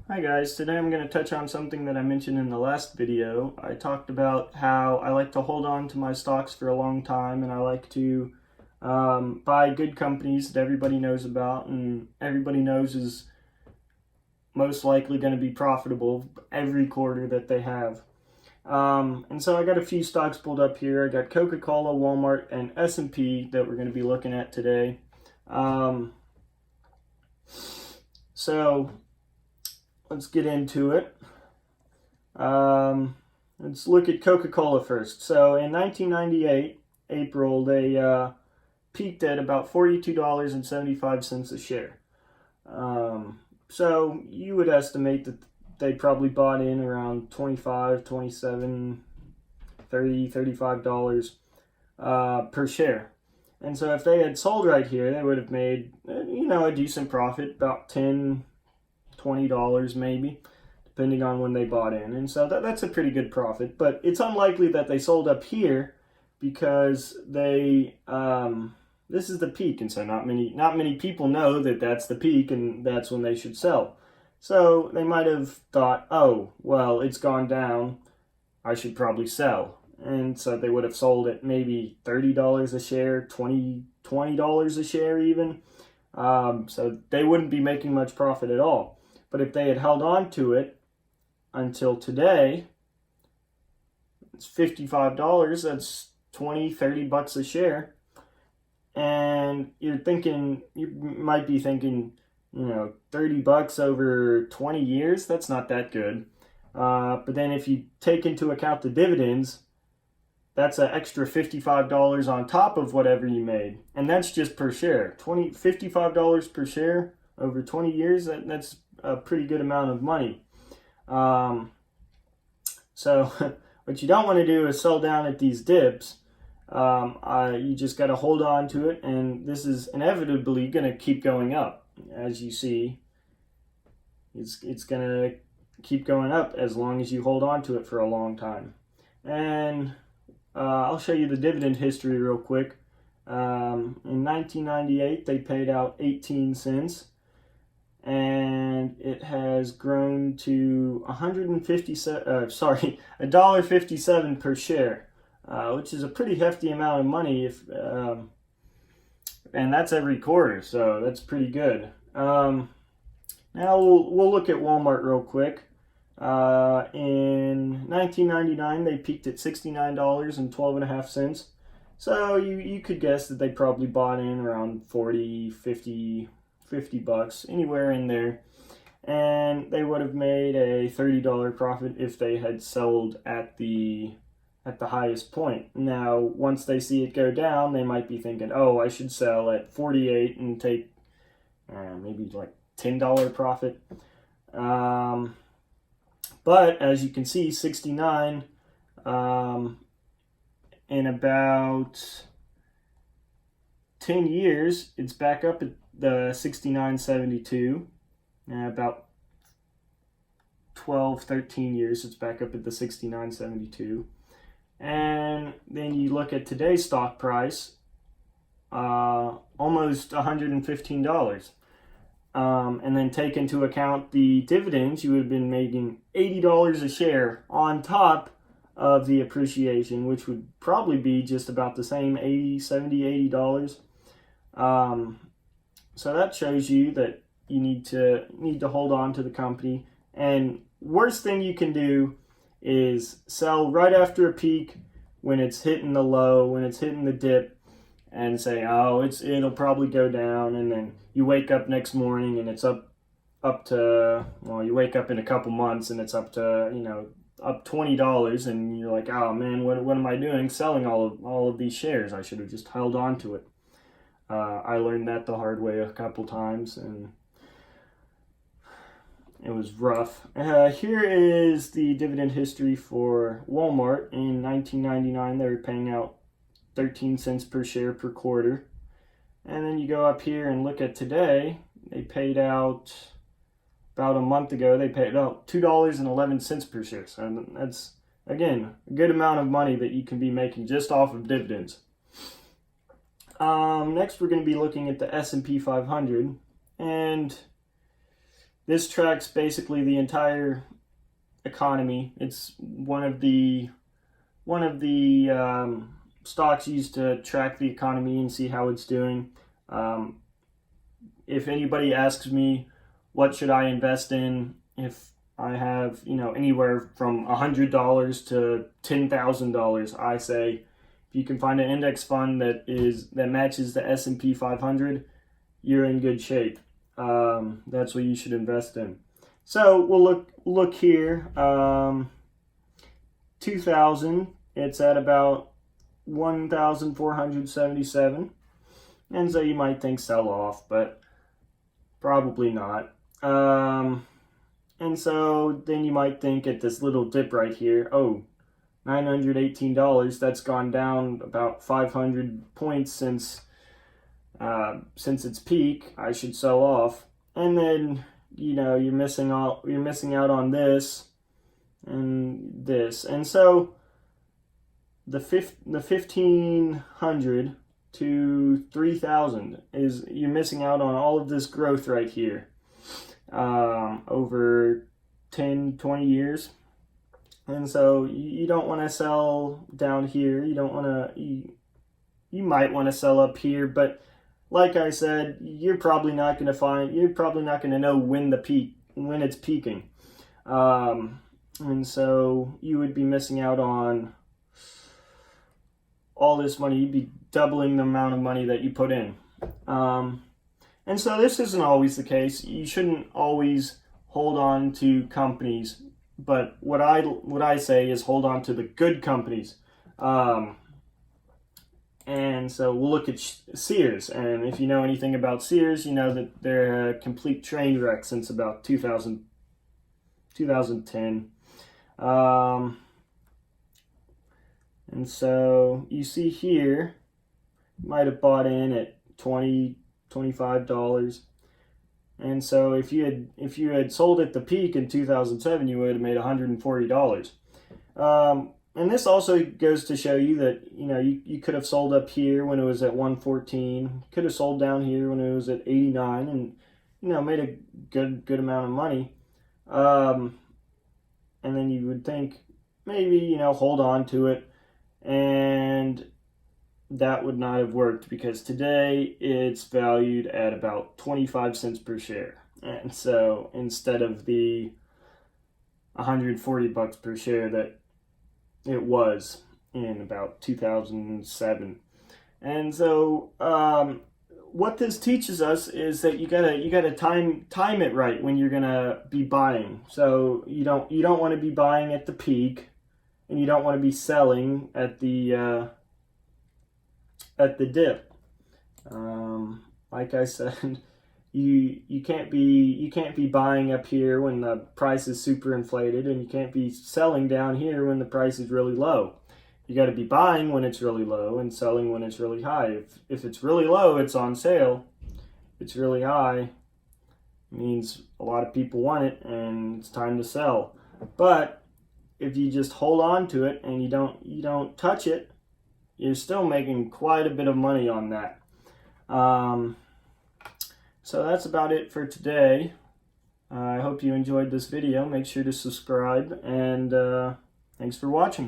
Hi guys, today I'm going to touch on something that I mentioned in the last video. I talked about how I like to hold on to my stocks for a long time, and I like to buy good companies that everybody knows about and everybody knows is most likely going to be profitable every quarter that they have. And so I got a few stocks pulled up here. I got Coca-Cola, Walmart, and S&P that we're going to be looking at today. So let's get into it. Let's look at Coca-Cola first. So in 1998, April, they peaked at about $42.75 a share. So you would estimate that they probably bought in around $25, $27, $30, $35 per share. And so if they had sold right here, they would have made, a decent profit, about $10, $20 maybe, depending on when they bought in. And so that's a pretty good profit. But it's unlikely that they sold up here because this is the peak, and so not many people know that that's the peak and that's when they should sell. So they might have thought, oh, well, it's gone down, I should probably sell. And so they would have sold at maybe $30 a share, $20 a share even. So they wouldn't be making much profit at all. But if they had held on to it until today, it's $55, that's 20, 30 bucks a share. And you might be thinking, 30 bucks over 20 years, that's not that good. But then if you take into account the dividends, that's an extra $55 on top of whatever you made. And that's just per share. $55 per share over 20 years, that's a pretty good amount of money. So what you don't want to do is sell down at these dips. You just got to hold on to it, and this is inevitably going to keep going up. As you see, it's going to keep going up as long as you hold on to it for a long time. And I'll show you the dividend history real quick. In 1998, they paid out 18 cents, and it has grown to $1.57 per share, which is a pretty hefty amount of money. And that's every quarter, so that's pretty good. Now we'll look at Walmart real quick. In 1999, they peaked at $69.12. So you could guess that they probably bought in around 40, 50 bucks, anywhere in there. And they would have made a $30 profit if they had sold at the highest point. Now, once they see it go down, they might be thinking, oh, I should sell at 48 and take maybe like $10 profit. But as you can see, 69 in about 10 years, it's back up at the 69.72. About 12, 13 years, it's back up at the 69.72. And then you look at today's stock price, almost $115. And then take into account the dividends, you would have been making $80 a share on top of the appreciation, which would probably be just about the same, $80. So that shows you that you need to hold on to the company. And worst thing you can do is sell right after a peak when it's hitting the low, when it's hitting the dip, and say, oh, it'll probably go down, and then you wake up next morning and it's up to, well, you wake up in a couple months and it's up to, up $20, and you're like, oh man, what am I doing selling all of these shares? I should have just held on to it. I learned that the hard way a couple times, and it was rough. Here is the dividend history for Walmart. In 1999, they were paying out 13 cents per share per quarter. And then you go up here and look at today. They paid out, about a month ago, they paid out $2.11 per share. So that's, again, a good amount of money that you can be making just off of dividends. Next, we're going to be looking at the S&P 500. And this tracks basically the entire economy. It's one of the stocks used to track the economy and see how it's doing. If anybody asks me what should I invest in, if I have, anywhere from $100 to $10,000, I say if you can find an index fund that matches the S&P 500, you're in good shape. That's what you should invest in. So we'll look here. 2000, it's at about 1,477, and so you might think sell off, but probably not. And so then you might think at this little dip right here, oh, $918, that's gone down about 500 points since its peak. I should sell off. And then, you're missing out on this and this. And so the 1,500 to 3,000 is, you're missing out on all of this growth right here over 10, 20 years. And so you don't want to sell down here. You don't want to, you might want to sell up here, but like I said, you're probably not going to know when it's peaking. And so you would be missing out on all this money. You'd be doubling the amount of money that you put in. And so this isn't always the case. You shouldn't always hold on to companies, but what I say is hold on to the good companies. And so we'll look at Sears, and if you know anything about Sears, you know that they're a complete train wreck since about 2010. And so you see here, you might have bought in at $20, $25. And so if you had sold at the peak in 2007, you would have made $140. And this also goes to show you that, you could have sold up here when it was at 114, could have sold down here when it was at 89, and, made a good amount of money. And then you would think maybe, hold on to it, and that would not have worked because today it's valued at about 25 cents per share. And so instead of the $140 per share that it was in about 2007. And so what this teaches us is that you gotta time it right when you're gonna be buying. So you don't want to be buying at the peak, and you don't want to be selling at the dip. Like I said, you can't be buying up here when the price is super inflated, and you can't be selling down here when the price is really low. You got to be buying when it's really low and selling when it's really high. If it's really low, it's on sale. If it's really high, it means a lot of people want it and it's time to sell. But if you just hold on to it and you don't touch it, you're still making quite a bit of money on that. So that's about it for today. I hope you enjoyed this video. Make sure to subscribe, and thanks for watching.